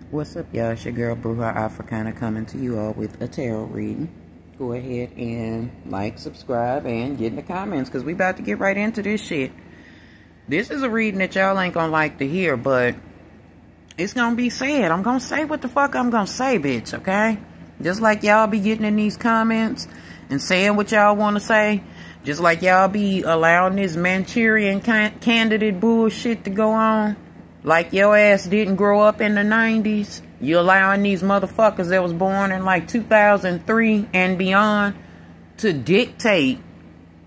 What's up, y'all? It's your girl, Bruja Afrikana, coming to you all with a tarot reading. Go ahead and like, subscribe, and get in the comments, because we about to get right into this shit. This is a reading that y'all ain't gonna like to hear, but it's gonna be said. I'm gonna say what the fuck I'm gonna say, bitch, okay? Just like y'all be getting in these comments and saying what y'all want to say. Just like y'all be allowing this Manchurian candidate bullshit to go on. Like your ass didn't grow up in the 90s. You allowing these motherfuckers that was born in like 2003 and beyond to dictate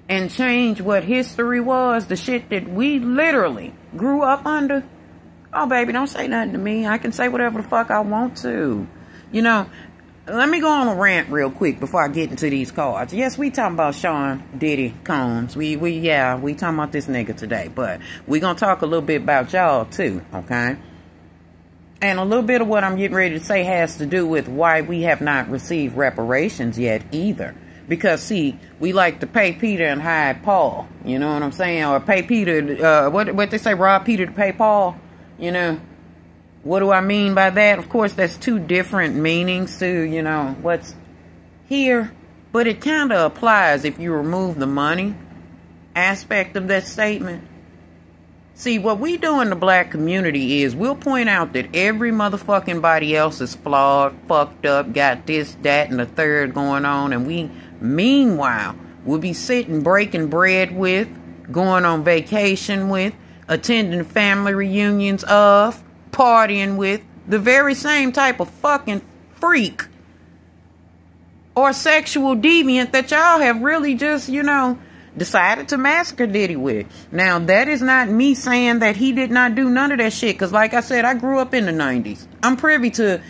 and change what history was. The shit that we literally grew up under. Oh, baby, don't say nothing to me. I can say whatever the fuck I want to. You know, let me go on a rant real quick before I get into these cards. Yes, we talking about Sean Diddy Combs. We talking about this nigga today. But we gonna talk a little bit about y'all too, okay? And a little bit of what I'm getting ready to say has to do with why we have not received reparations yet either. Because, see, we like to pay Peter and hide Paul. You know what I'm saying? Or pay Peter, what they say, rob Peter to pay Paul. You know? What do I mean by that? Of course, that's two different meanings to, you know, what's here. But it kind of applies if you remove the money aspect of that statement. See, what we do in the black community is we'll point out that every motherfucking body else is flawed, fucked up, got this, that, and the third going on. And we, meanwhile, we'll be sitting breaking bread with, going on vacation with, attending family reunions of, partying with the very same type of fucking freak or sexual deviant that y'all have really just, you know, decided to massacre Diddy with. Now, that is not me saying that he did not do none of that shit, because like I said, I grew up in the 90s. I'm privy to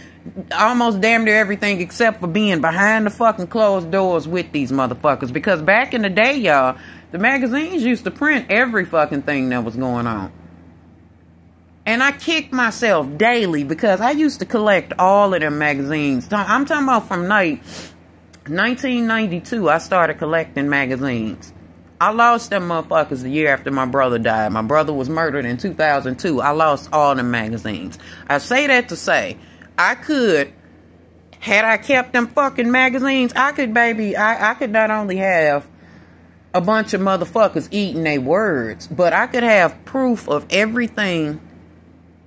almost damn near everything except for being behind the fucking closed doors with these motherfuckers, because back in the day, y'all, the magazines used to print every fucking thing that was going on. And I kick myself daily because I used to collect all of them magazines. I'm talking about from 1992, I started collecting magazines. I lost them motherfuckers the year after my brother died. My brother was murdered in 2002. I lost all them magazines. I say that to say, I could, had I kept them fucking magazines, I could, baby, I could not only have a bunch of motherfuckers eating their words, but I could have proof of everything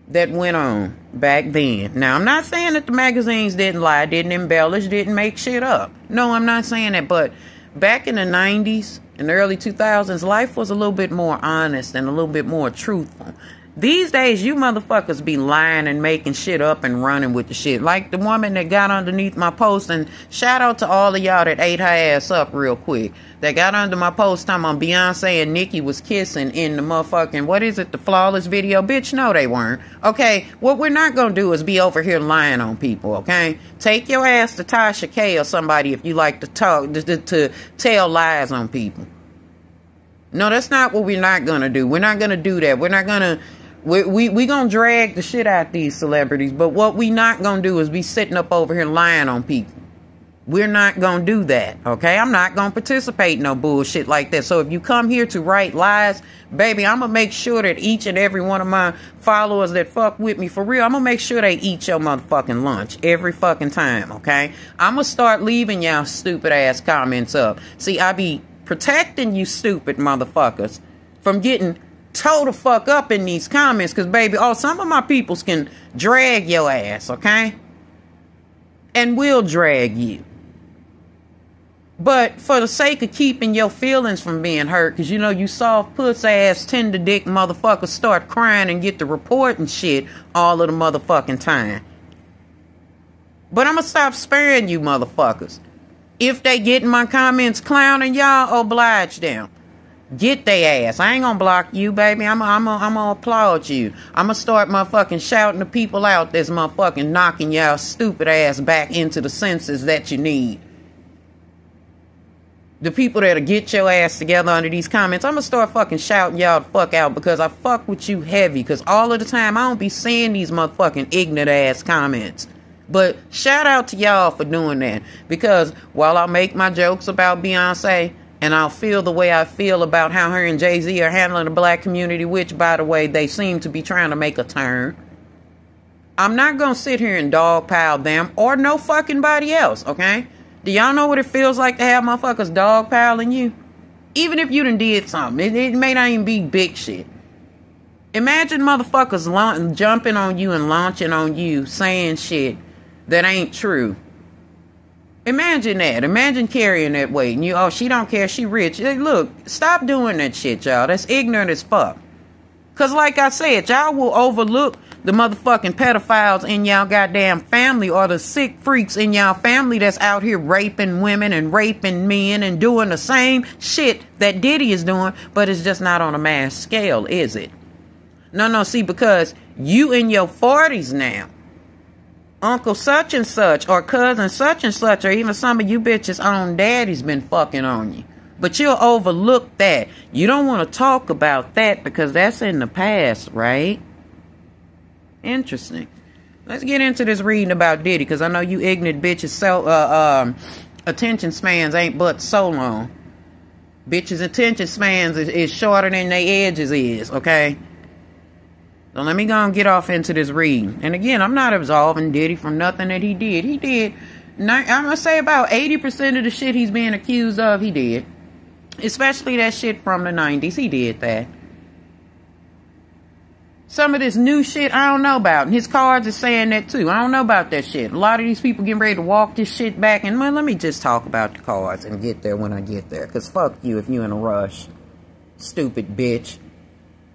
that went on back then. Now, I'm not saying that the magazines didn't lie, didn't embellish, didn't make shit up. No, I'm not saying that. But back in the 90s and the early 2000s, life was a little bit more honest and a little bit more truthful. These days, you motherfuckers be lying and making shit up and running with the shit. Like the woman that got underneath my post, and shout out to all of y'all that ate her ass up real quick. That got under my post talking about Beyonce and Nicki was kissing in the motherfucking, what is it, the Flawless video? Bitch, no they weren't. Okay, what we're not gonna do is be over here lying on people, okay? Take your ass to Tasha K or somebody if you like to talk, to tell lies on people. No, that's not what we're not gonna do. We're not gonna do that. We're not gonna... We gonna drag the shit out these celebrities, but what we not gonna do is be sitting up over here lying on people. We're not gonna do that, okay? I'm not gonna participate in no bullshit like that. So if you come here to write lies, baby, I'm gonna make sure that each and every one of my followers that fuck with me for real, I'm gonna make sure they eat your motherfucking lunch every fucking time, okay? I'm gonna start leaving y'all stupid ass comments up. See, I be protecting you stupid motherfuckers from getting toe the fuck up in these comments, because baby, some of my peoples can drag your ass, okay? And will drag you. But for the sake of keeping your feelings from being hurt, because you know you soft puss ass tender dick motherfuckers start crying and get to reporting shit all of the motherfucking time. But I'm gonna stop sparing you motherfuckers. If they get in my comments clowning y'all, oblige them. Get they ass. I ain't gonna block you, baby. I'm gonna applaud you. I'm gonna start motherfucking shouting the people out that's motherfucking knocking y'all stupid ass back into the senses that you need. The people that'll get your ass together under these comments, I'm gonna start fucking shouting y'all the fuck out, because I fuck with you heavy. Because all of the time, I don't be seeing these motherfucking ignorant ass comments. But shout out to y'all for doing that. Because while I make my jokes about Beyonce, and I'll feel the way I feel about how her and Jay-Z are handling the black community, which, by the way, they seem to be trying to make a turn. I'm not going to sit here and dogpile them or no fucking body else, okay? Do y'all know what it feels like to have motherfuckers dogpiling you? Even if you done did something. It may not even be big shit. Imagine motherfuckers jumping on you and launching on you saying shit that ain't true. Imagine that. Imagine carrying that weight. And oh, she don't care. She rich. Hey, look, stop doing that shit, y'all. That's ignorant as fuck. Because like I said, y'all will overlook the motherfucking pedophiles in y'all goddamn family or the sick freaks in y'all family that's out here raping women and raping men and doing the same shit that Diddy is doing, but it's just not on a mass scale, is it? No, see, because you in your 40s now, Uncle such and such or cousin such and such or even some of you bitches' own daddy's been fucking on you. But you'll overlook that. You don't want to talk about that because that's in the past, right? Interesting. Let's get into this reading about Diddy, because I know you ignorant bitches attention spans ain't but so long. Bitches' attention spans is shorter than their edges is, okay? So let me go and get off into this reading. And again, I'm not absolving Diddy from nothing that he did. He did, I'm going to say about 80% of the shit he's being accused of, he did. Especially that shit from the 90s. He did that. Some of this new shit I don't know about. And his cards are saying that too. I don't know about that shit. A lot of these people getting ready to walk this shit back. And well, let me just talk about the cards and get there when I get there. Because fuck you if you in a rush. Stupid bitch.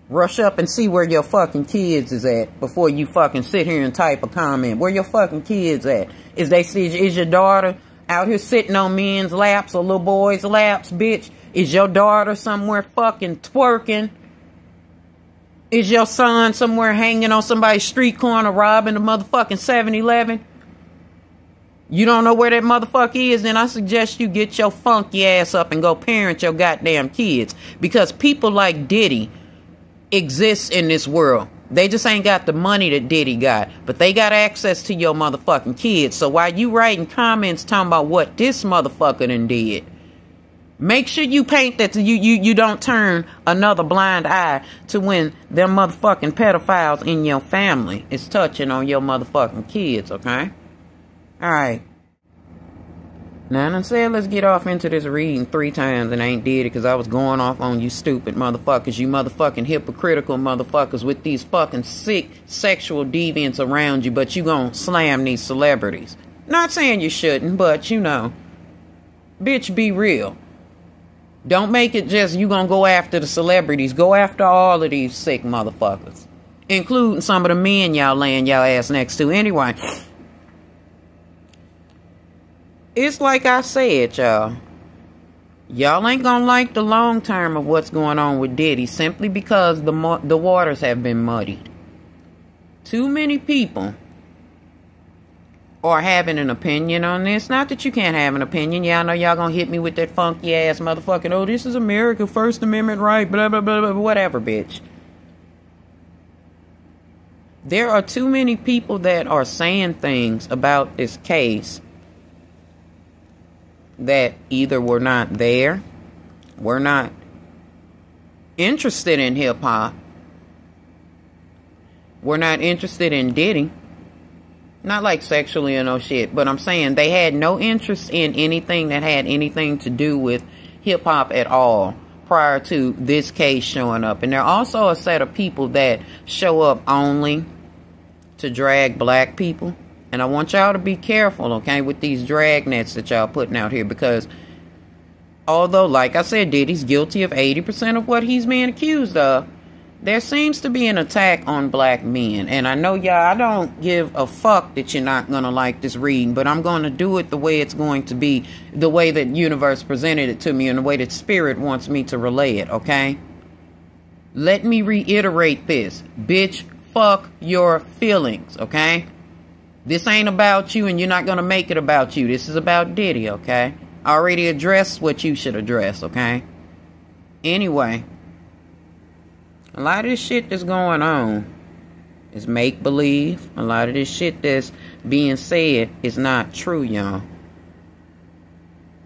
Rush up and see where your fucking kids is at before you fucking sit here and type a comment. Where your fucking kids at? Is your daughter out here sitting on men's laps or little boys' laps, bitch? Is your daughter somewhere fucking twerking? Is your son somewhere hanging on somebody's street corner robbing a motherfucking 7-Eleven? You don't know where that motherfucker is? Then I suggest you get your funky ass up and go parent your goddamn kids. Because people like Diddy exist in this world. They just ain't got the money that Diddy got. But they got access to your motherfucking kids. So while you writing comments talking about what this motherfucker done did, make sure you paint that you don't turn another blind eye to when them motherfucking pedophiles in your family is touching on your motherfucking kids, okay? Alright. Now, I said let's get off into this reading 3 times and I ain't did it because I was going off on you stupid motherfuckers. You motherfucking hypocritical motherfuckers with these fucking sick sexual deviants around you, but you gonna slam these celebrities. Not saying you shouldn't, but you know. Bitch, be real. Don't make it just you gonna go after the celebrities. Go after all of these sick motherfuckers. Including some of the men y'all laying y'all ass next to. Anyway. It's like I said, y'all. Y'all ain't gonna like the long term of what's going on with Diddy. Simply because the waters have been muddied. Too many people are having an opinion on this. Not that you can't have an opinion. Y'all know y'all gonna hit me with that funky ass motherfucking, oh, this is America, First Amendment right, blah, blah, blah, blah, whatever, bitch. There are too many people that are saying things about this case that either were not there, were not interested in hip-hop, were not interested in Diddy. Not like sexually or no shit, but I'm saying they had no interest in anything that had anything to do with hip-hop at all prior to this case showing up. And there are also a set of people that show up only to drag black people. And I want y'all to be careful, okay, with these drag nets that y'all putting out here. Because although, like I said, Diddy's guilty of 80% of what he's being accused of, there seems to be an attack on black men. And I know y'all, I don't give a fuck that you're not going to like this reading. But I'm going to do it the way it's going to be. The way that universe presented it to me. And the way that spirit wants me to relay it, okay? Let me reiterate this. Bitch, fuck your feelings, okay? This ain't about you and you're not going to make it about you. This is about Diddy, okay? I already addressed what you should address, okay? Anyway, a lot of this shit that's going on is make-believe. A lot of this shit that's being said is not true, y'all.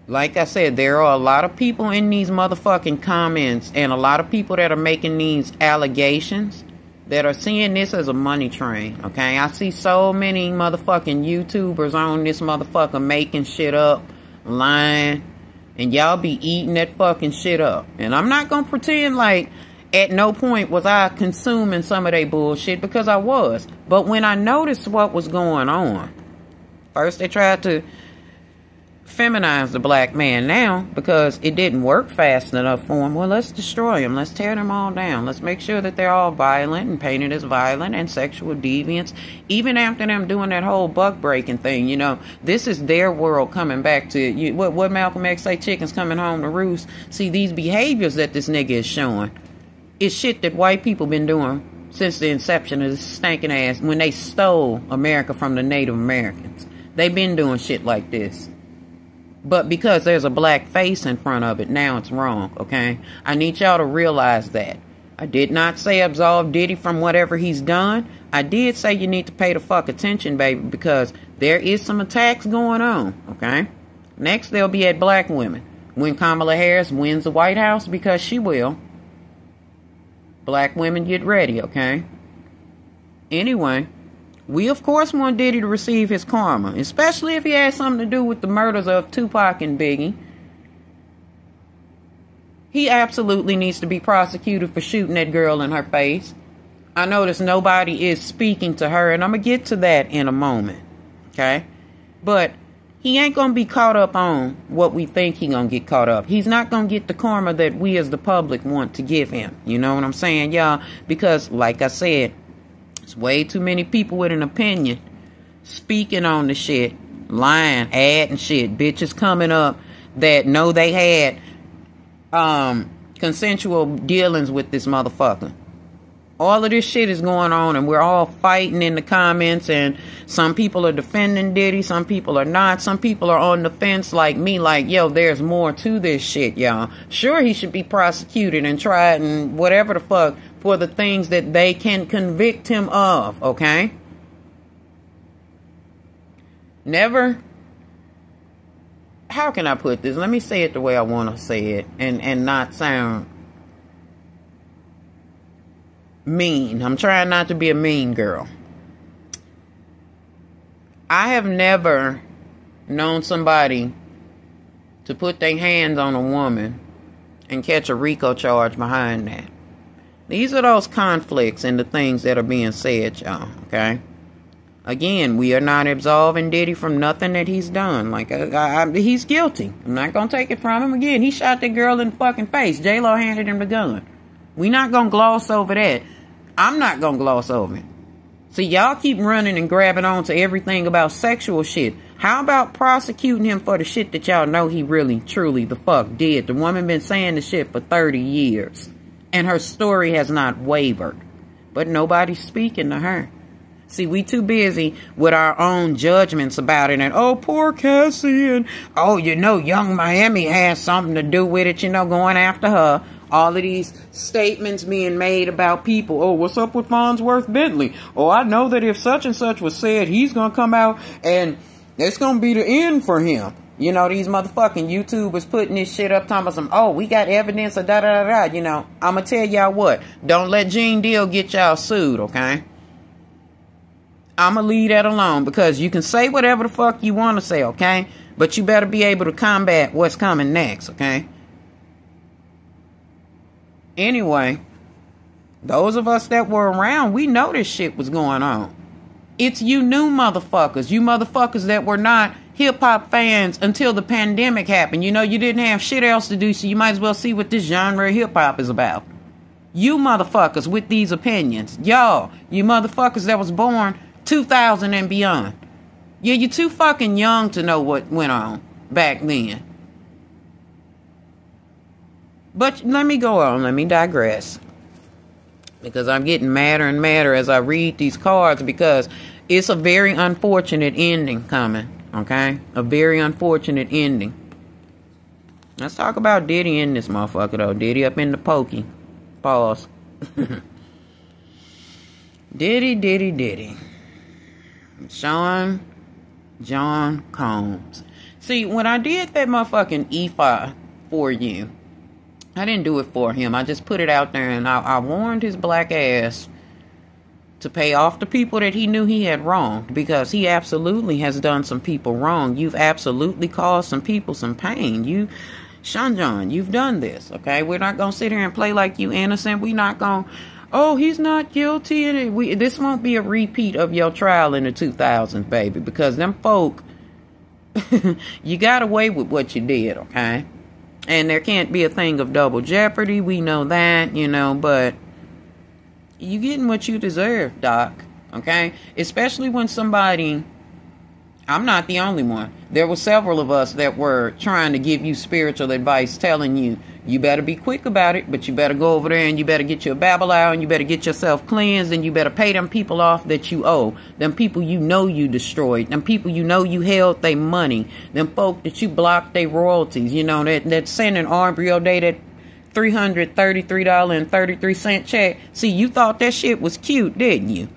Like I said, there are a lot of people in these motherfucking comments and a lot of people that are making these allegations that are seeing this as a money train, okay? I see so many motherfucking YouTubers on this motherfucker making shit up, lying, and y'all be eating that fucking shit up. And I'm not gonna pretend like at no point was I consuming some of their bullshit, because I was. But when I noticed what was going on, first they tried to feminize the black man now because it didn't work fast enough for him. Well, let's destroy them. Let's tear them all down. Let's make sure that they're all violent and painted as violent and sexual deviants. Even after them doing that whole buck breaking thing, you know, this is their world coming back to you. What Malcolm X say, chickens coming home to roost. See, these behaviors that this nigga is showing is shit that white people been doing since the inception of this stinking ass, when they stole America from the Native Americans. They've been doing shit like this. But because there's a black face in front of it, now it's wrong, okay? I need y'all to realize that. I did not say absolve Diddy from whatever he's done. I did say you need to pay the fuck attention, baby, because there is some attacks going on, okay? Next, they'll be at black women. When Kamala Harris wins the White House, because she will. Black women, get ready, okay? Anyway, we, of course, want Diddy to receive his karma, especially if he has something to do with the murders of Tupac and Biggie. He absolutely needs to be prosecuted for shooting that girl in her face. I notice nobody is speaking to her, and I'm going to get to that in a moment, okay? But he ain't going to be caught up on what we think he going to get caught up. He's not going to get the karma that we as the public want to give him. You know what I'm saying, y'all? Because, like I said, there's way too many people with an opinion speaking on the shit, lying, adding shit, bitches coming up that know they had consensual dealings with this motherfucker. All of this shit is going on, and we're all fighting in the comments, and some people are defending Diddy, some people are not, some people are on the fence like me, like, yo, there's more to this shit, y'all. Sure, he should be prosecuted and tried and whatever the fuck for the things that they can convict him of, okay? Never, how can I put this? Let me say it the way I want to say it and not sound mean. I'm trying not to be a mean girl. I have never known somebody to put their hands on a woman and catch a RICO charge behind that. These are those conflicts and the things that are being said, y'all, okay? Again, we are not absolving Diddy from nothing that he's done. Like, he's guilty. I'm not going to take it from him. Again, he shot that girl in the fucking face. J-Lo handed him the gun. We're not going to gloss over that. I'm not going to gloss over it. See, y'all keep running and grabbing on to everything about sexual shit. How about prosecuting him for the shit that y'all know he really, truly the fuck did? The woman been saying the shit for 30 years. And her story has not wavered. But nobody's speaking to her. See, we too busy with our own judgments about it. And, oh, poor Cassie. And, oh, you know, Young Miami has something to do with it. You know, going after her. All of these statements being made about people. Oh, what's up with Farnsworth Bentley? Oh, I know that if such and such was said, he's going to come out and it's going to be the end for him. You know, these motherfucking YouTubers putting this shit up, talking about some, oh, we got evidence of da-da-da-da. You know, I'm going to tell y'all what. Don't let Gene Deal get y'all sued, okay? I'm going to leave that alone, because you can say whatever the fuck you want to say, okay? But you better be able to combat what's coming next, okay? Anyway, those of us that were around, we know this shit was going on. It's you new motherfuckers. You motherfuckers that were not hip-hop fans until the pandemic happened. You know, you didn't have shit else to do, so you might as well see what this genre of hip-hop is about. You motherfuckers with these opinions. Y'all, you motherfuckers that was born 2000 and beyond. Yeah, you're too fucking young to know what went on back then. But let me go on. Let me digress. Because I'm getting madder and madder as I read these cards, because it's a very unfortunate ending coming. Okay? A very unfortunate ending. Let's talk about Diddy in this motherfucker, though. Diddy up in the pokey. Pause. Diddy. Sean John Combs. See, when I did that motherfucking EFI for you, I didn't do it for him. I just put it out there, and I warned his black ass to pay off the people that he knew he had wronged, because he absolutely has done some people wrong. You've absolutely caused some people some pain. You, Shanjan, you've done this, okay? We're not going to sit here and play like you innocent. We're not going, oh, he's not guilty. And this won't be a repeat of your trial in the 2000s, baby, because them folk, you got away with what you did, okay? And there can't be a thing of double jeopardy. We know that, you know, but you getting what you deserve, Doc, okay? Especially when somebody, I'm not the only one. There were several of us that were trying to give you spiritual advice, telling you, you better be quick about it, but you better go over there and you better get your Babel out and you better get yourself cleansed and you better pay them people off that you owe. Them people you know you destroyed. Them people you know you held their money. Them folk that you blocked their royalties. You know, that sending Aubrey O'Day that $333.33 check. See, you thought that shit was cute, didn't you?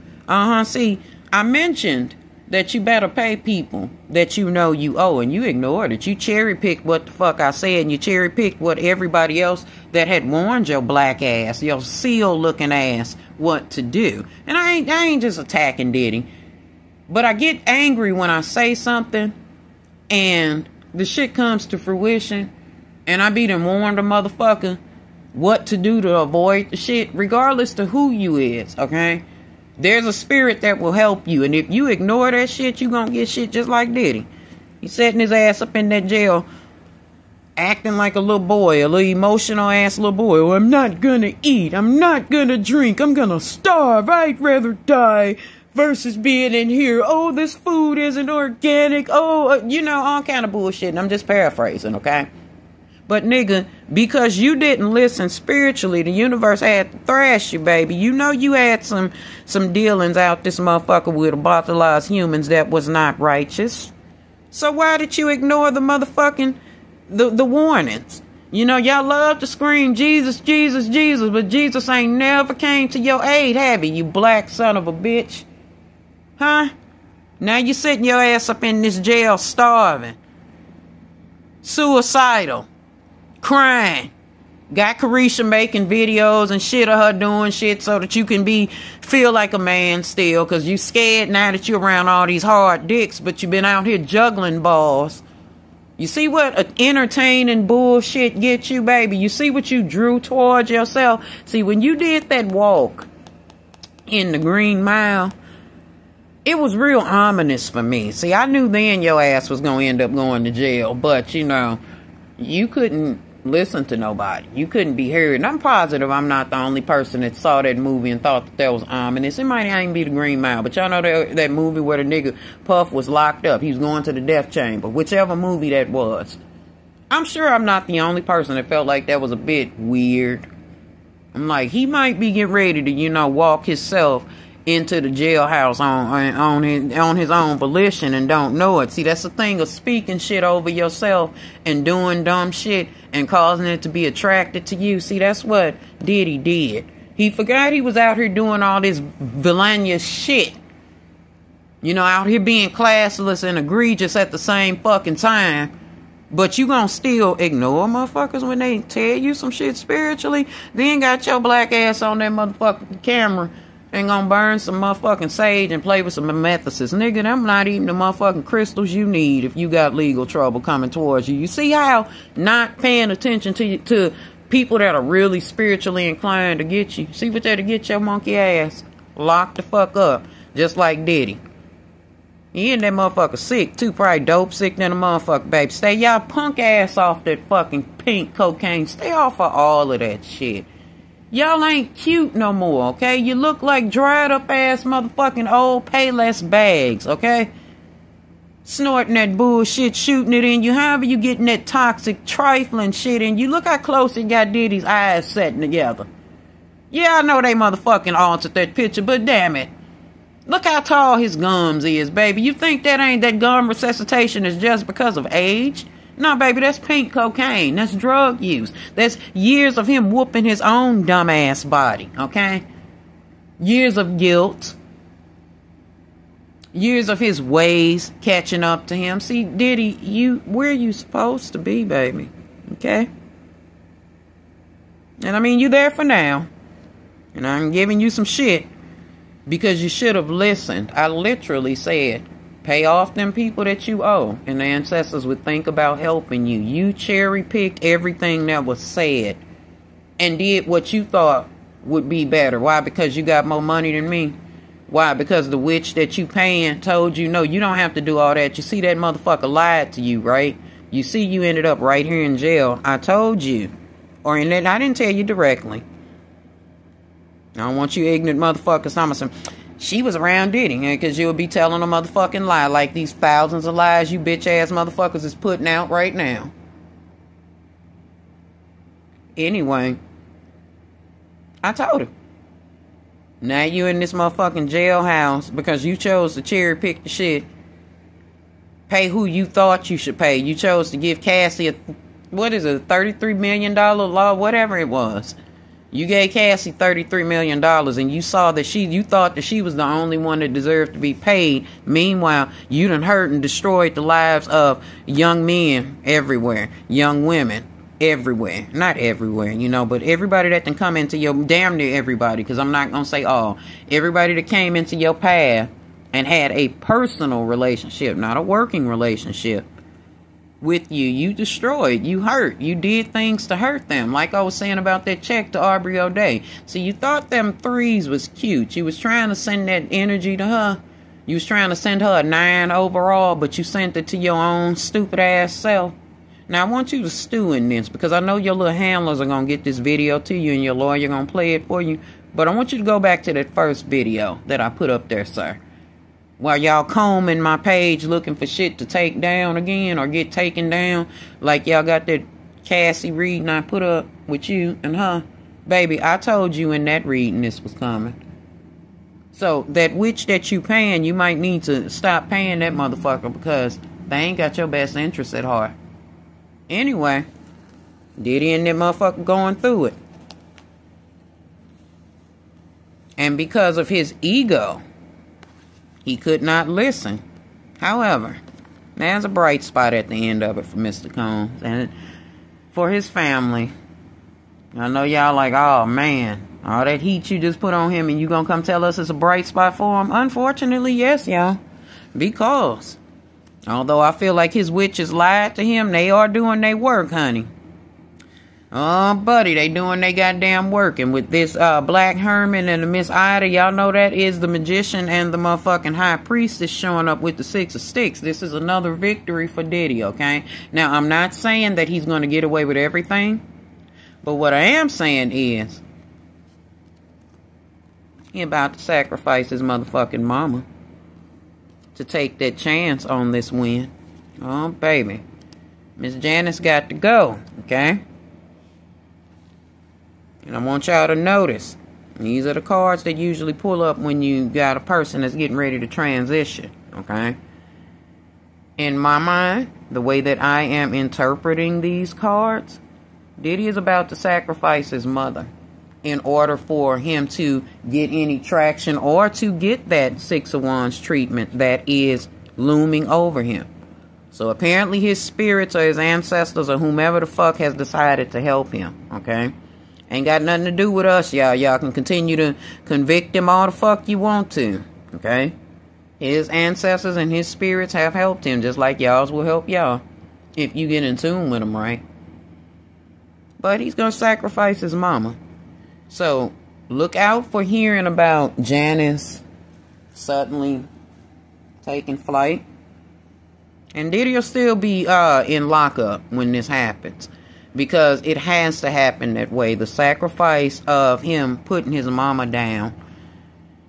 See, I mentioned that you better pay people that you know you owe, and you ignored it. You cherry-picked what the fuck I said, and you cherry-picked what everybody else that had warned your black ass, your seal-looking ass, what to do. And I ain't just attacking Diddy, but I get angry when I say something, and the shit comes to fruition, and I be done warned a motherfucker what to do to avoid the shit, regardless to who you is, okay? There's a spirit that will help you, and if you ignore that shit, you gonna get shit just like Diddy. He's setting his ass up in that jail, acting like a little boy, a little emotional ass little boy. Oh, I'm not gonna eat, I'm not gonna drink, I'm gonna starve, I'd rather die versus being in here. Oh, this food isn't organic. Oh, you know, all kind of bullshit, and I'm just paraphrasing, okay? But nigga, because you didn't listen spiritually, the universe had to thrash you, baby. You know you had some dealings out this motherfucker with authorized humans that was not righteous. So why did you ignore the motherfucking, the warnings? You know, y'all love to scream, Jesus, Jesus, Jesus, but Jesus ain't never came to your aid, have he, you black son of a bitch? Huh? Now you sitting your ass up in this jail starving, suicidal, crying. Got Carisha making videos and shit of her doing shit so that you can feel like a man still, because you scared now that you're around all these hard dicks, but you've been out here juggling balls. You see what entertaining bullshit gets you, baby? You see what you drew towards yourself? See, when you did that walk in the Green Mile, it was real ominous for me. See, I knew then your ass was going to end up going to jail, but, you know, you couldn't listen to nobody. You couldn't be heard. And I'm positive I'm not the only person that saw that movie and thought that was ominous. It might not even be the Green Mile, but y'all know that movie where the nigga Puff was locked up. He was going to the death chamber. Whichever movie that was. I'm sure I'm not the only person that felt like that was a bit weird. I'm like, he might be getting ready to, you know, walk himself into the jailhouse on his own volition and don't know it. See, that's the thing of speaking shit over yourself and doing dumb shit and causing it to be attracted to you. See, that's what Diddy did. He forgot he was out here doing all this villainous shit. You know, out here being classless and egregious at the same fucking time. But you gonna still ignore motherfuckers when they tell you some shit spiritually. Then got your black ass on that motherfucking camera and gonna burn some motherfucking sage and play with some amethysts. Nigga, them not even the motherfucking crystals you need if you got legal trouble coming towards you. You see how not paying attention to people that are really spiritually inclined to get you? See what that'll get your monkey ass locked the fuck up, just like Diddy. He and that motherfucker sick too, probably dope sick than a motherfucker, baby. Stay y'all punk ass off that fucking pink cocaine. Stay off of all of that shit. Y'all ain't cute no more, okay? You look like dried up ass motherfucking old Payless bags, okay? Snorting that bullshit, shooting it in you, however you getting that toxic trifling shit in you. Look how close it got Diddy's eyes setting together. Yeah, I know they motherfucking altered that picture, but damn it. Look how tall his gums is, baby. You think that gum resuscitation is just because of age? No, baby, that's pink cocaine. That's drug use. That's years of him whooping his own dumbass body, okay? Years of guilt. Years of his ways catching up to him. See, Diddy, where you supposed to be, baby, okay? And I mean, you there for now. And I'm giving you some shit Because you should have listened. I literally said, pay off them people that you owe. And the ancestors would think about helping you. You cherry-picked everything that was said. And did what you thought would be better. Why? Because you got more money than me. Why? Because the witch that you paying told you, no, you don't have to do all that. You see, that motherfucker lied to you, right? You see, you ended up right here in jail. I told you. Or in that, I didn't tell you directly. I don't want you ignorant motherfuckers. I'm saying, she was around Diddy, because you'll be telling a motherfucking lie like these thousands of lies you bitch ass motherfuckers is putting out right now. Anyway, I told her. Now you in this motherfucking jailhouse because you chose to cherry pick the shit. Pay who you thought you should pay. You chose to give Cassie $33 million law, whatever it was. You gave Cassie $33 million and you saw that you thought that she was the only one that deserved to be paid. Meanwhile, you done hurt and destroyed the lives of young men everywhere. Young women everywhere. Not everywhere, but everybody that can come into your, damn near everybody, because I'm not going to say all. Everybody that came into your path and had a personal relationship, not a working relationship with you, you destroyed, you hurt, you did things to hurt them. Like I was saying about that check to Aubrey O'Day. See, you thought them threes was cute. You was trying to send that energy to her. You was trying to send her a 9 overall, but you sent it to your own stupid ass self. Now, I want you to stew in this, because I know your little handlers are going to get this video to you and your lawyer going to play it for you. But I want you to go back to that first video that I put up there, sir. While y'all combing my page looking for shit to take down again or get taken down, like y'all got that Cassie reading I put up with you and her. Baby, I told you in that reading this was coming. So, that witch that you paying, you might need to stop paying that motherfucker, because they ain't got your best interest at heart. Anyway, Diddy and that motherfucker going through it. And because of his ego, he could not listen. However, there's a bright spot at the end of it for Mr. Combs and for his family. I know y'all like, oh man, all that heat you just put on him and you gonna come tell us it's a bright spot for him? Unfortunately, yes, y'all. Because although I feel like his witches lied to him, they are doing their work, honey. Oh, buddy, they doing their goddamn work. And with this Black Herman and the Miss Ida, y'all know that is the magician and the motherfucking high priestess showing up with the 6 of Sticks. This is another victory for Diddy, okay? Now, I'm not saying that he's going to get away with everything. But what I am saying is, he about to sacrifice his motherfucking mama to take that chance on this win. Oh, baby. Miss Janice got to go, okay? And I want y'all to notice, these are the cards that usually pull up when you got a person that's getting ready to transition, okay? In my mind, the way that I am interpreting these cards, Diddy is about to sacrifice his mother in order for him to get any traction or to get that 6 of Wands treatment that is looming over him. So apparently his spirits or his ancestors or whomever the fuck has decided to help him, okay? Ain't got nothing to do with us, y'all. Y'all can continue to convict him all the fuck you want to, okay? His ancestors and his spirits have helped him, just like y'all's will help y'all, if you get in tune with him, right? But he's gonna sacrifice his mama. So, look out for hearing about Janice suddenly taking flight. And Diddy will still be in lockup when this happens. Because it has to happen that way. The sacrifice of him putting his mama down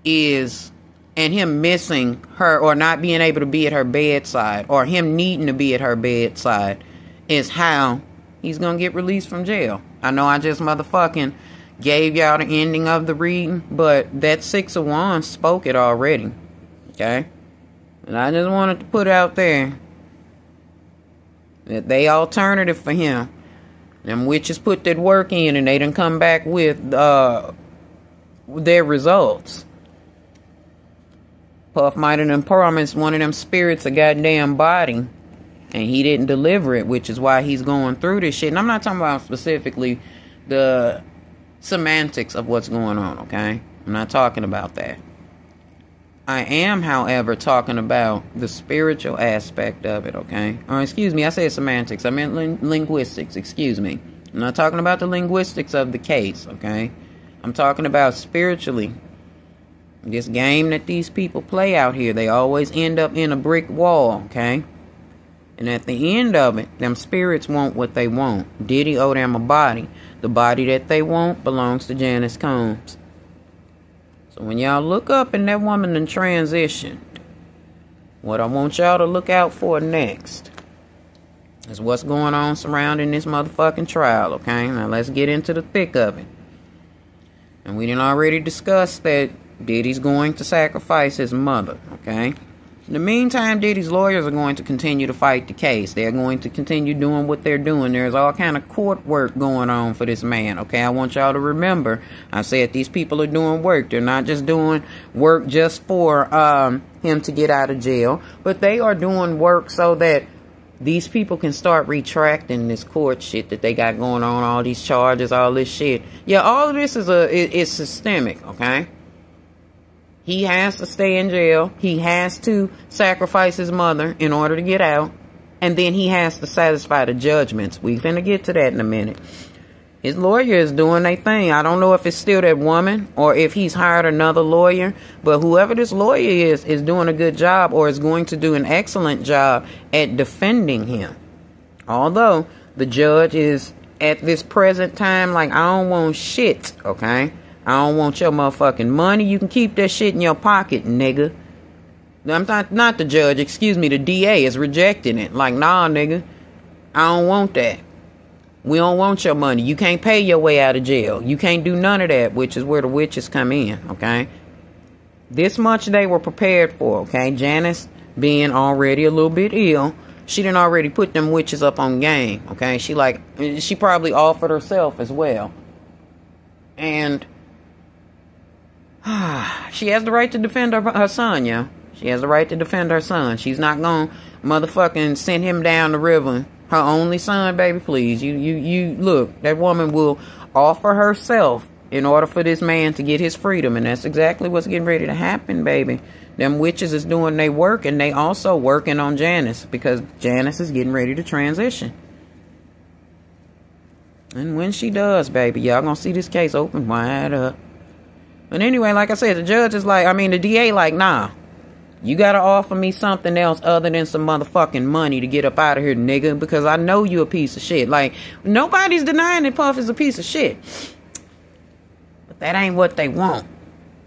is, and him missing her or not being able to be at her bedside, or him needing to be at her bedside, is how he's going to get released from jail. I know I just motherfucking gave y'all the ending of the reading, but that 6 of Wands spoke it already. Okay? And I just wanted to put out there that they alternative for him. Them witches put that work in and they done come back with their results. Puff might have done promised one of them spirits a goddamn body, and he didn't deliver it, which is why he's going through this shit. And I'm not talking about specifically the semantics of what's going on, okay? I'm not talking about that. I am, however, talking about the spiritual aspect of it, okay? Or excuse me, I said semantics. I meant linguistics, excuse me. I'm not talking about the linguistics of the case, okay? I'm talking about spiritually. This game that these people play out here, they always end up in a brick wall, okay? And at the end of it, them spirits want what they want. Diddy owe them a body. The body that they want belongs to Janice Combs. So when y'all look up and that woman done transitioned, what I want y'all to look out for next is what's going on surrounding this motherfucking trial, okay? Now let's get into the thick of it. And we done already discussed that Diddy's going to sacrifice his mother, okay? In the meantime, Diddy's lawyers are going to continue to fight the case. They're going to continue doing what they're doing. There's all kind of court work going on for this man, okay? I want y'all to remember, I said these people are doing work. They're not just doing work just for him to get out of jail, but they are doing work so that these people can start retracting this court shit that they got going on, all these charges, all this shit. Yeah, all of this is systemic, okay? He has to stay in jail. He has to sacrifice his mother in order to get out. And then he has to satisfy the judgments. We finna get to that in a minute. His lawyer is doing their thing. I don't know if it's still that woman or if he's hired another lawyer. But whoever this lawyer is doing a good job or is going to do an excellent job at defending him. Although the judge is at this present time like, I don't want shit, okay? I don't want your motherfucking money. You can keep that shit in your pocket, nigga. I'm not the judge, excuse me, the DA is rejecting it. Like, nah, nigga, I don't want that. We don't want your money. You can't pay your way out of jail. You can't do none of that, which is where the witches come in, okay? This much they were prepared for, okay? Janice being already a little bit ill, she done already put them witches up on game, okay? She probably offered herself as well. And she has the right to defend her son, yo. She has the right to defend her son. She's not gonna motherfucking send him down the river. Her only son, baby, please. You look, that woman will offer herself in order for this man to get his freedom. And that's exactly what's getting ready to happen, baby. Them witches is doing their work, and they also working on Janice because Janice is getting ready to transition. And when she does, baby, y'all gonna see this case open wide up. But anyway, like I said, the judge is like, the DA like, nah. You gotta offer me something else other than some motherfucking money to get up out of here, nigga. Because I know you a piece of shit. Like, nobody's denying that Puff is a piece of shit. But that ain't what they want.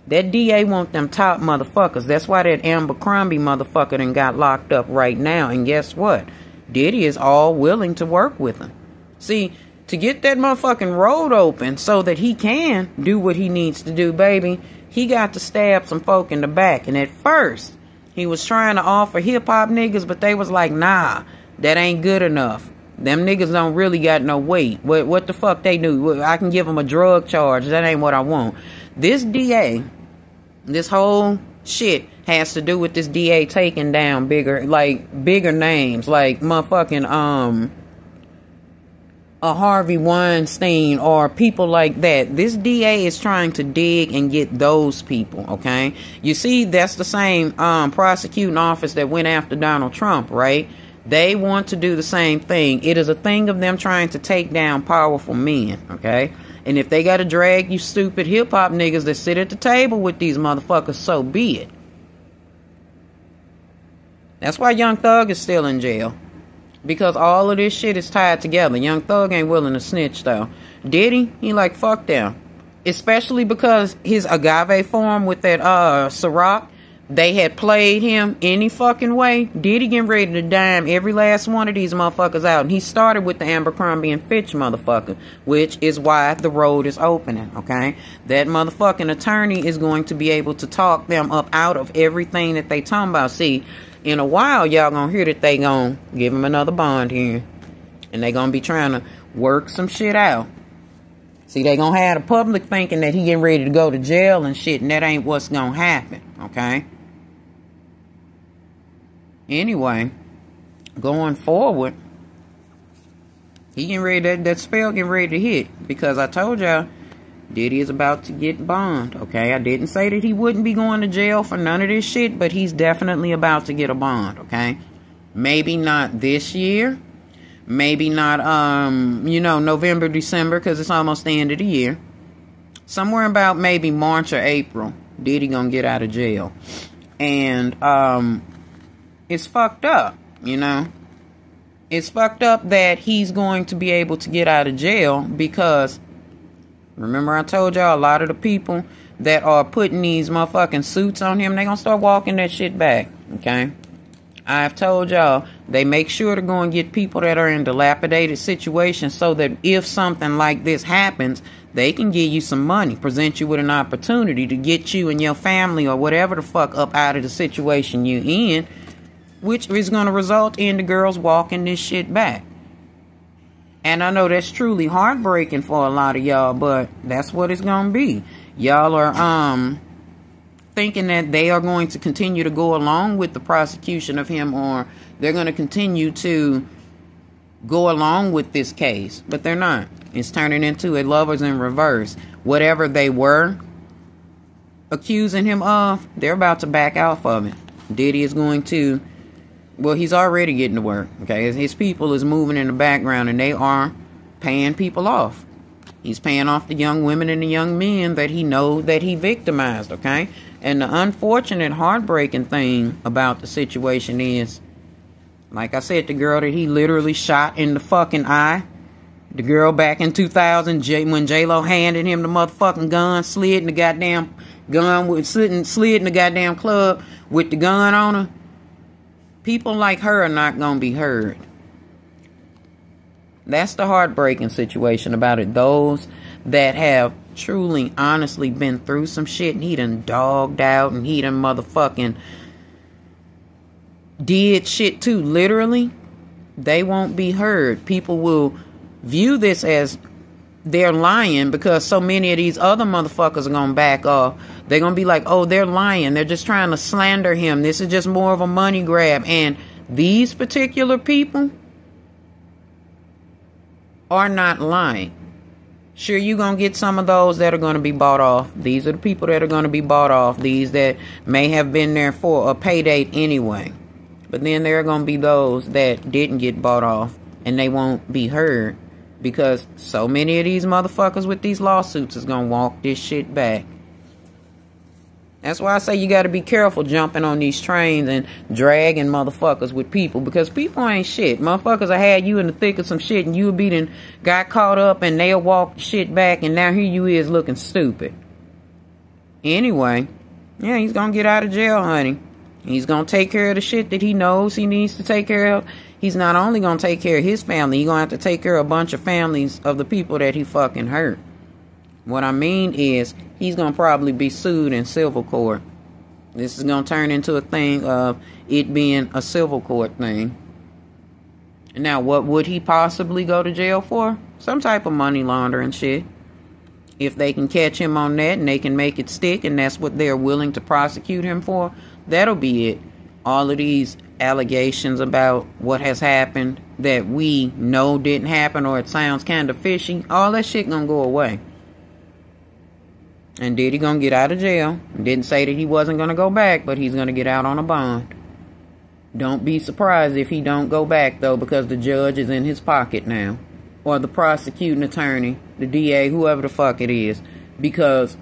That DA want them top motherfuckers. That's why that Abercrombie motherfucker done got locked up right now. And guess what? Diddy is all willing to work with him. See, to get that motherfucking road open so that he can do what he needs to do, baby, he got to stab some folk in the back. And at first, he was trying to offer hip-hop niggas, but they was like, nah, that ain't good enough. Them niggas don't really got no weight. What the fuck they do? I can give them a drug charge. That ain't what I want. This DA, this whole shit has to do with this DA taking down bigger names, like motherfucking, a Harvey Weinstein or people like that. This DA is trying to dig and get those people, okay? You see, that's the same prosecuting office that went after Donald Trump, right? They want to do the same thing. It is a thing of them trying to take down powerful men, okay? And if they gotta drag you stupid hip-hop niggas that sit at the table with these motherfuckers, so be it. That's why Young Thug is still in jail. Because all of this shit is tied together. Young Thug ain't willing to snitch, though. Diddy, he like, fuck them. Especially because his agave form with that Ciroc, they had played him any fucking way. Diddy getting ready to dime every last one of these motherfuckers out. And he started with the Abercrombie and Fitch motherfucker, which is why the road is opening, okay? That motherfucking attorney is going to be able to talk them up out of everything that they talking about. See, in a while, y'all gonna hear that they gonna give him another bond here. And they gonna be trying to work some shit out. See, they gonna have the public thinking that he getting ready to go to jail and shit, and that ain't what's gonna happen, okay? Anyway, going forward, he getting ready, that spell getting ready to hit. Because I told y'all, Diddy is about to get bond, okay? I didn't say that he wouldn't be going to jail for none of this shit, but he's definitely about to get a bond, okay? Maybe not this year. Maybe not, November, December, because it's almost the end of the year. Somewhere about maybe March or April, Diddy gonna get out of jail. And, it's fucked up, It's fucked up that he's going to be able to get out of jail because... Remember I told y'all a lot of the people that are putting these motherfucking suits on him, they gonna start walking that shit back, okay? I've told y'all, they make sure to go and get people that are in dilapidated situations so that if something like this happens, they can give you some money, present you with an opportunity to get you and your family or whatever the fuck up out of the situation you in, which is gonna result in the girls walking this shit back. And I know that's truly heartbreaking for a lot of y'all, but that's what it's going to be. Y'all are thinking that they are going to continue to go along with the prosecution of him, or they're going to continue to go along with this case. But they're not. It's turning into a lovers in reverse. Whatever they were accusing him of, they're about to back out of it. Diddy is going to... Well, he's already getting to work, okay? His people is moving in the background, and they are paying people off. He's paying off the young women and the young men that he knows that he victimized, okay? And the unfortunate, heartbreaking thing about the situation is, like I said, the girl that he literally shot in the fucking eye, the girl back in 2000, when J-Lo handed him the motherfucking gun, slid in the goddamn club with the gun on her. People like her are not going to be heard. That's the heartbreaking situation about it. Those that have truly, honestly been through some shit, and he done dogged out, and he done motherfucking did shit too, literally, they won't be heard. People will view this as they're lying because so many of these other motherfuckers are going to back off. They're going to be like, oh, they're lying. They're just trying to slander him. This is just more of a money grab. And these particular people are not lying. Sure, you're going to get some of those that are going to be bought off. These are the people that are going to be bought off. These that may have been there for a pay date anyway. But then there are going to be those that didn't get bought off and they won't be heard. Because so many of these motherfuckers with these lawsuits is going to walk this shit back. That's why I say you got to be careful jumping on these trains and dragging motherfuckers with people. Because people ain't shit. Motherfuckers will have you in the thick of some shit and you'll be done got caught up and they'll walk the shit back. And now here you is looking stupid. Anyway, yeah, he's going to get out of jail, honey. He's going to take care of the shit that he knows he needs to take care of. He's not only going to take care of his family, he's going to have to take care of a bunch of families of the people that he fucking hurt. What I mean is, he's going to probably be sued in civil court. This is going to turn into a thing of it being a civil court thing. Now, what would he possibly go to jail for? Some type of money laundering shit. If they can catch him on that and they can make it stick and that's what they're willing to prosecute him for, that'll be it. All of these allegations about what has happened that we know didn't happen or it sounds kind of fishy, all that shit gonna go away. And Diddy gonna get out of jail. Didn't say that he wasn't gonna go back, but he's gonna get out on a bond. Don't be surprised if he don't go back though, because the judge is in his pocket now. Or the prosecuting attorney, the DA, whoever the fuck it is. Because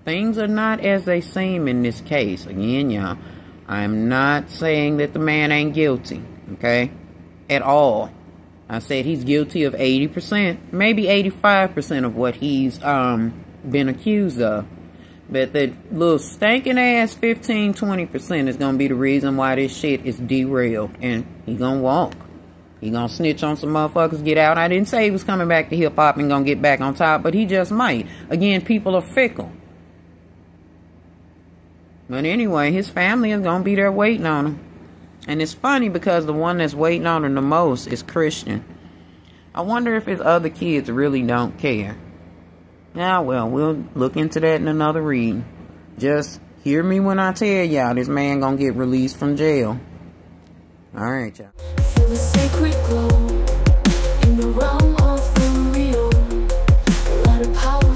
things are not as they seem in this case. Again, y'all, I'm not saying that the man ain't guilty, okay? At all. I said he's guilty of 80%, maybe 85% of what he's been accused of. But the little stinking ass 15-20% is going to be the reason why this shit is derailed. And he going to walk. He going to snitch on some motherfuckers, get out. I didn't say he was coming back to hip-hop and going to get back on top, but he just might. Again, people are fickle. But anyway, his family is going to be there waiting on him. And it's funny because the one that's waiting on him the most is Christian. I wonder if his other kids really don't care. Now, well, we'll look into that in another reading. Just hear me when I tell y'all this man gonna get released from jail. Alright, y'all. Feel the sacred glow in the realm of the real. A lot of power.